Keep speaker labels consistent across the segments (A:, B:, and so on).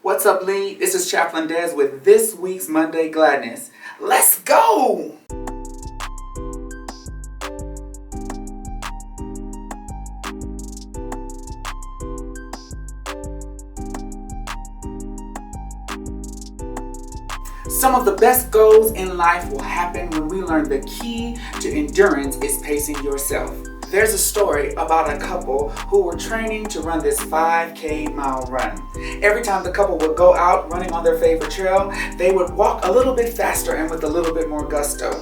A: What's up, Lee? This is Chaplain Des with this week's Monday Gladness. Let's go! Some of the best goals in life will happen when we learn the key to endurance is pacing yourself. There's a story about a couple who were training to run this 5K mile run. Every time the couple would go out running on their favorite trail, they would walk a little bit faster and with a little bit more gusto.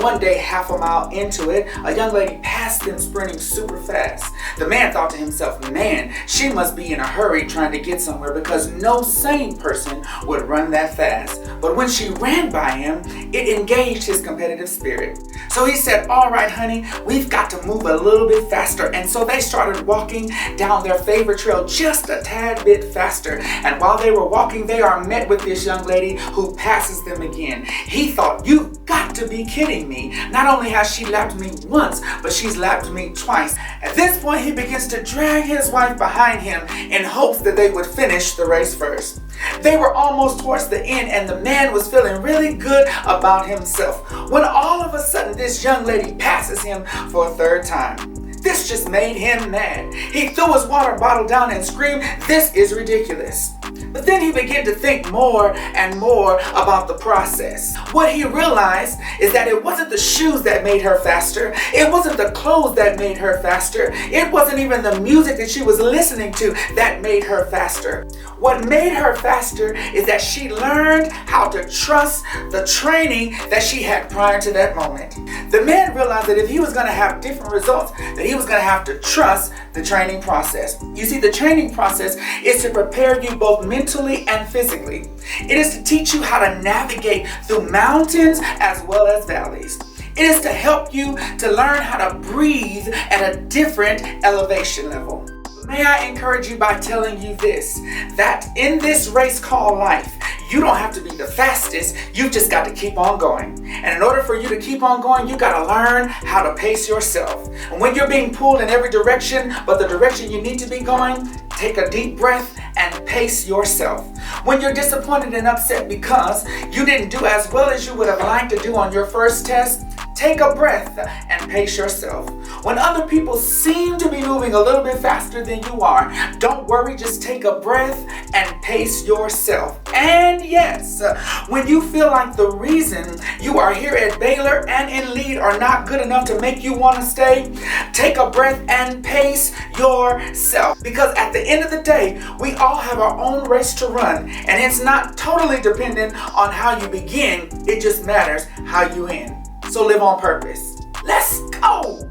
A: One day, half a mile into it, a young lady passed them sprinting super fast. The man thought to himself, man, she must be in a hurry trying to get somewhere because no sane person would run that fast. But when she ran by him, it engaged his competitive spirit. So he said, all right, honey, we've got to move a little bit faster. And so they started walking down their favorite trail just a tad bit faster. And while they were walking, they are met with this young lady who passes them again. He thought, you've got to be kidding me. Not only has she lapped me once, but she's lapped me twice. At this point, he begins to drag his wife behind him in hopes that they would finish the race first. They were almost towards the end and the man was feeling really good about himself when all of a sudden this young lady passes him for a third time. This just made him mad. He threw his water bottle down and screamed, "This is ridiculous." But then he began to think more and more about the process. What he realized is that it wasn't the shoes that made her faster. It wasn't the clothes that made her faster. It wasn't even the music that she was listening to that made her faster. What made her faster is that she learned how to trust the training that she had prior to that moment. The man realized that if he was going to have different results, that he was going to have to trust the training process. You see, the training process is to prepare you both mentally and physically. It is to teach you how to navigate through mountains as well as valleys. It is to help you to learn how to breathe at a different elevation level. May I encourage you by telling you this, that in this race called life, you don't have to be the fastest, you've just got to keep on going. And in order for you to keep on going, you got to learn how to pace yourself. And when you're being pulled in every direction, but the direction you need to be going, take a deep breath and pace yourself. When you're disappointed and upset because you didn't do as well as you would have liked to do on your first test, take a breath and pace yourself. When other people seem to be moving a little bit faster than you are, don't worry, just take a breath and pace yourself. And yes, when you feel like the reason you are here at Baylor and in lead are not good enough to make you want to stay, take a breath and pace yourself. Because at the end of the day, we all have our own race to run, and it's not totally dependent on how you begin, it just matters how you end. So live on purpose. Let's go!